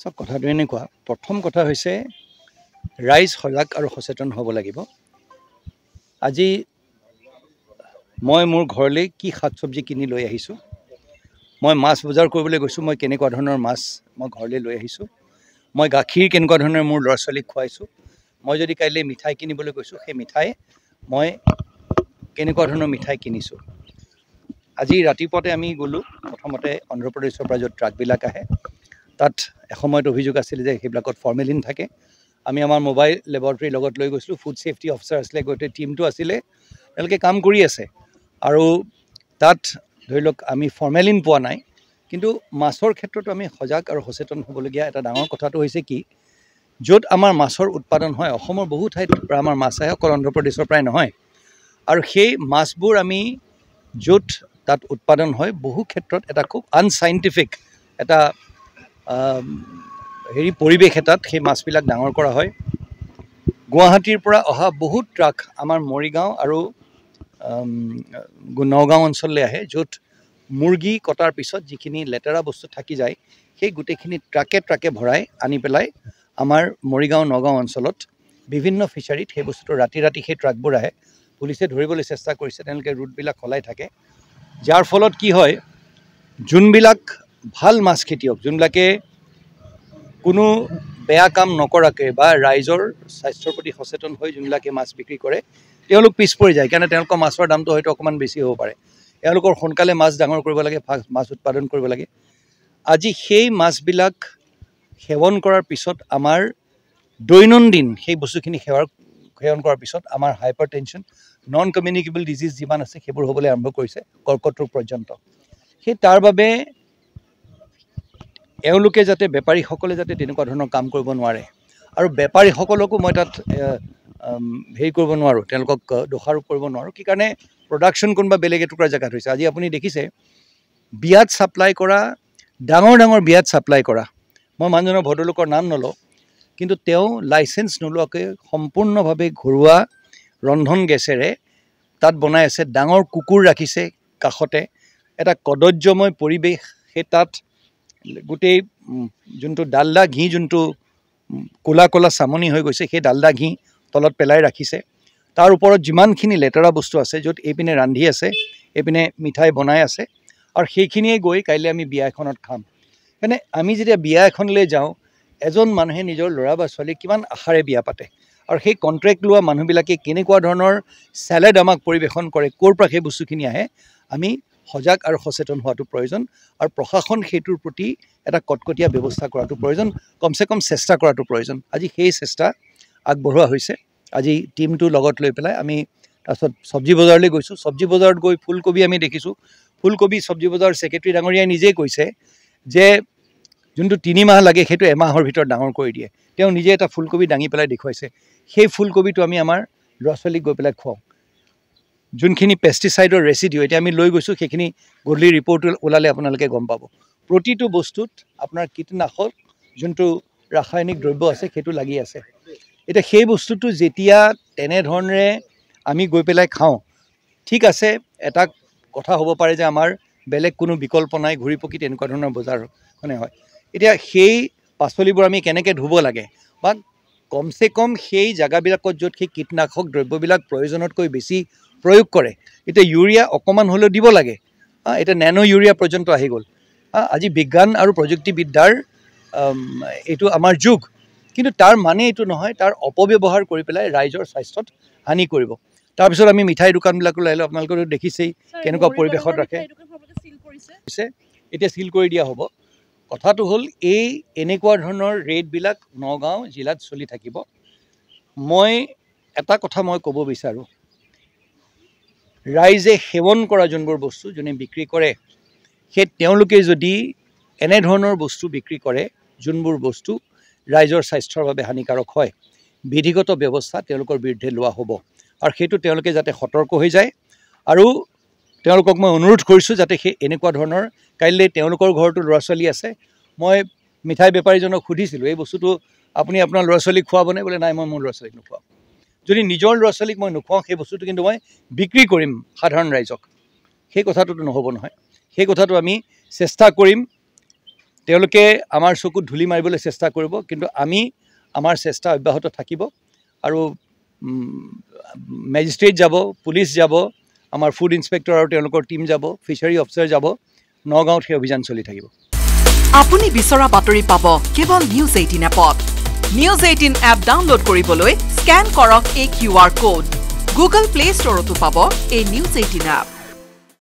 সব কথাটো এনেকুৱা প্ৰথম কথা হৈছে ৰাইজ সজাগ আৰু সচেতন হ'ব লাগিব। আজি মই মোৰ ঘৰলৈ কি শাক চব্জি কিনি লৈ আহিছোঁ, মই মাছ বজাৰ কৰিবলৈ গৈছোঁ, মই কেনেকুৱা ধৰণৰ মাছ মই ঘৰলৈ লৈ আহিছোঁ, মই গাখীৰ কেনেকুৱা ধৰণৰ মোৰ ল'ৰা ছোৱালীক খুৱাইছোঁ, মই যদি কাইলৈ মিঠাই কিনিবলৈ গৈছোঁ সেই মিঠাই মই কেনেকুৱা ধৰণৰ মিঠাই কিনিছোঁ। আজি ৰাতিপুৱাতে আমি গ'লোঁ প্ৰথমতে অন্ধ্ৰপ্ৰদেশৰ পৰা য'ত ট্ৰাকবিলাক আহে, তাত এসময়ত অভিযোগ আছিল যে সেইবিলাকত ফৰ্মেলিন থাকে। আমি আমাৰ মোবাইল লেবৰেটৰীৰ লগত লৈ গৈছিলোঁ, ফুড ছেফটি অফিচাৰ আছিলে, গোটেই টীমটো আছিলে, তেওঁলোকে কাম কৰি আছে আৰু তাত ধৰি লওক আমি ফৰ্মেলিন পোৱা নাই। কিন্তু মাছৰ ক্ষেত্ৰতো আমি সজাগ আৰু সচেতন হ'বলগীয়া এটা ডাঙৰ কথাটো হৈছে কি, য'ত আমাৰ মাছৰ উৎপাদন হয়, অসমৰ বহু ঠাইৰ পৰা আমাৰ মাছ আহে, অকল অন্ধ্ৰপ্ৰদেশৰ পৰাই নহয়, আৰু সেই মাছবোৰ আমি য'ত তাত উৎপাদন হয় বহু ক্ষেত্ৰত এটা খুব আনচাইণ্টিফিক এটা পৰিৱেশ এটাত সেই মাছবিলাক ডাঙৰ কৰা হয়। গুৱাহাটীৰ পৰা অহা বহুত ট্ৰাক আমাৰ মৰিগাঁও আৰু নগাঁও অঞ্চললৈ আহে, য'ত মুৰ্গী কটাৰ পিছত যিখিনি লেতেৰা বস্তু থাকি যায় সেই গোটেইখিনি ট্ৰাকে ট্ৰাকে ভৰাই আনি পেলাই আমাৰ মৰিগাঁও নগাঁও অঞ্চলত বিভিন্ন ফিচাৰীত সেই বস্তুটো ৰাতি ৰাতি সেই ট্ৰাকবোৰ আহে। পুলিচে ধৰিবলৈ চেষ্টা কৰিছে, তেওঁলোকে ৰুটবিলাক সলাই থাকে, যাৰ ফলত কি হয়, যোনবিলাক ভাল মাছ খেতিয়ক, যোনবিলাকে কোনো বেয়া কাম নকৰাকৈ বা ৰাইজৰ স্বাস্থ্যৰ প্ৰতি সচেতন হৈ যোনবিলাকে মাছ বিক্ৰী কৰে, তেওঁলোক পিছ পৰি যায়, কাৰণ তেওঁলোকৰ মাছৰ দামটো হয়তো অকণমান বেছি হ'ব পাৰে। তেওঁলোকৰ সোনকালে মাছ ডাঙৰ কৰিব লাগে, মাছ উৎপাদন কৰিব লাগে। আজি সেই মাছবিলাক সেৱন কৰাৰ পিছত আমাৰ দৈনন্দিন সেই বস্তুখিনি সেৱন কৰাৰ পিছত আমাৰ hyper tension, non communicable disease যিমান আছে সেইবোৰ হ'বলৈ আৰম্ভ কৰিছে, কৰ্কট ৰোগ পৰ্যন্ত। সেই তাৰ বাবে এওঁলোকে যাতে, বেপাৰীসকলে যাতে তেনেকুৱা ধৰণৰ কাম কৰিব নোৱাৰে, আৰু বেপাৰীসকলকো মই তাত কৰিব নোৱাৰোঁ, তেওঁলোকক দোষাৰোপ কৰিব নোৱাৰোঁ। কি কাৰণে প্ৰডাকশ্যন কোনোবা বেলেগ এটুকুৰা জেগাত হৈছে। আজি আপুনি দেখিছে বিয়াত ছাপ্লাই কৰা, ডাঙৰ ডাঙৰ বিয়াত ছাপ্লাই কৰা, মই মানুহজনৰ ভদ্ৰলোকৰ নাম নলওঁ, কিন্তু তেওঁ লাইচেঞ্চ নোলোৱাকৈ সম্পূৰ্ণভাৱে ঘৰুৱা ৰন্ধন গেছেৰে তাত বনাই আছে, ডাঙৰ কুকুৰ ৰাখিছে কাষতে, এটা কদৰ্যময় পৰিৱেশ। সেই তাত গোটেই যোনটো ডালডা ঘি, যোনটো ক'লা ক'লা চামনি হৈ গৈছে, সেই ডালডা ঘি তলত পেলাই ৰাখিছে। তাৰ ওপৰত যিমানখিনি লেতেৰা বস্তু আছে, য'ত এইপিনে ৰান্ধি আছে, এইপিনে মিঠাই বনাই আছে, আৰু সেইখিনিয়ে গৈ কাইলৈ আমি বিয়া এখনত খাম। মানে আমি যেতিয়া বিয়া এখনলৈ যাওঁ, এজন মানুহে নিজৰ ল'ৰা বা ছোৱালীক কিমান আশাৰে বিয়া পাতে, আৰু সেই কণ্ট্ৰেক্ট লোৱা মানুহবিলাকে কেনেকুৱা ধৰণৰ চেলেড আমাক পৰিৱেশন কৰে, ক'ৰ পৰা সেই বস্তুখিনি আহে, আমি সজাগ আৰু সচেতন হোৱাটো প্ৰয়োজন। আৰু প্ৰশাসন সেইটোৰ প্ৰতি এটা কটকটীয়া ব্যৱস্থা কৰাটো প্ৰয়োজন, কমচে কম চেষ্টা কৰাটো প্ৰয়োজন। আজি সেই চেষ্টা আগবঢ়োৱা হৈছে। আজি টীমটো লগত লৈ পেলাই আমি তাৰপিছত চব্জি বজাৰলৈ গৈছোঁ। চব্জি বজাৰত গৈ ফুলকবি আমি দেখিছোঁ। ফুলকবি চব্জি বজাৰৰ ছেক্ৰেটাৰী ডাঙৰীয়াই নিজেই কৈছে যে যোনটো 3 মাহ লাগে সেইটো এমাহৰ ভিতৰত ডাঙৰ কৰি দিয়ে। তেওঁ নিজে এটা ফুলকবি দাঙি পেলাই দেখুৱাইছে। সেই ফুলকবিটো আমি আমাৰ ল'ৰা ছোৱালীক গৈ পেলাই খুৱাওঁ। যোনখিনি পেষ্টিচাইডৰ ৰেচিডিউ এতিয়া আমি লৈ গৈছোঁ, সেইখিনি গধূলি ৰিপৰ্ট ওলালে আপোনালোকে গম পাব। প্ৰতিটো বস্তুত আপোনাৰ কীটনাশক যোনটো ৰাসায়নিক দ্ৰব্য আছে সেইটো লাগি আছে। এতিয়া সেই বস্তুটো যেতিয়া তেনেধৰণেৰে আমি গৈ পেলাই খাওঁ, ঠিক আছে, এটা কথা হ'ব পাৰে যে আমাৰ বেলেগ কোনো বিকল্প নাই, ঘূৰি পকি তেনেকুৱা ধৰণৰ বজাৰখনে হয়। এতিয়া সেই পাচলিবোৰ আমি কেনেকৈ ধুব লাগে, বা কমচে কম সেই জেগাবিলাকত য'ত সেই কীটনাশক দ্ৰব্যবিলাক প্ৰয়োজনতকৈ বেছি প্ৰয়োগ কৰে, এতিয়া ইউৰিয়া অকণমান হ'লেও দিব লাগে। এতিয়া নেনো ইউৰিয়া পৰ্যন্ত আহি গ'ল। আজি বিজ্ঞান আৰু প্ৰযুক্তিবিদ্যাৰ এইটো আমাৰ যুগ, কিন্তু তাৰ মানে এইটো নহয় তাৰ অপব্যৱহাৰ কৰি পেলাই ৰাইজৰ স্বাস্থ্যত হানি কৰিব। তাৰপিছত আমি মিঠাই দোকানবিলাকলৈ আহিলোঁ, আপোনালোকেতো দেখিছেই কেনেকুৱা পৰিৱেশত ৰাখে। এতিয়া চিল কৰি দিয়া হ'ব। কথাটো হ'ল এনেকুৱা ধৰণৰ ৰেডবিলাক নগাঁও জিলাত চলি থাকিব। মই এটা কথা ক'ব বিচাৰোঁ, ৰাইজে সেৱন কৰা যোনবোৰ বস্তু যোনে বিক্ৰী কৰে, সেই তেওঁলোকে যদি এনেধৰণৰ বস্তু বিক্ৰী কৰে যোনবোৰ বস্তু ৰাইজৰ স্বাস্থ্যৰ বাবে হানিকাৰক হয়, বিধিগত ব্যৱস্থা তেওঁলোকৰ বিৰুদ্ধে লোৱা হ'ব। আৰু সেইটো তেওঁলোকে যাতে সতৰ্ক হৈ যায়। আৰু তেওঁলোকক মই অনুৰোধ কৰিছোঁ যাতে সেই এনেকুৱা ধৰণৰ, কাইলৈ তেওঁলোকৰ ঘৰতো ল'ৰা ছোৱালী আছে। মই মিঠাই বেপাৰীজনক সুধিছিলোঁ, এই বস্তুটো আপুনি আপোনাৰ ল'ৰা ছোৱালীক খুৱাবনে? বোলে নাই, মই মোৰ ল'ৰা ছোৱালীক নোখুৱাওঁ। যদি নিজৰ ল'ৰা ছোৱালীক মই নোখুৱাওঁ, সেই বস্তুটো কিন্তু মই বিক্ৰী কৰিম সাধাৰণ ৰাইজক, সেই কথাটোতো নহ'ব নহয়। সেই কথাটো আমি চেষ্টা কৰিম তেওঁলোকে আমাৰ চকুত ধূলি মাৰিবলৈ চেষ্টা কৰিব, কিন্তু আমি আমাৰ চেষ্টা অব্যাহত থাকিব আৰু মেজিষ্ট্ৰেট যাব, পুলিচ যাব, আমাৰ ফুড ইন্সপেক্টৰ আৰু তেওঁলোকৰ টিম যাব, ফিচাৰী অফিচাৰ যাব, নগাঁৱত সেই অভিযান চলি থাকিব। আপুনি বিচৰা বাতৰি পাব কেৱল নিউজ 18 এপত। নিউজ 18 এপ ডাউনলোড কৰিবলৈ স্ক্যান কৰক এই QR কোড। গুগল প্লে ষ্টৰতো পাব এই নিউজ 18 এপ।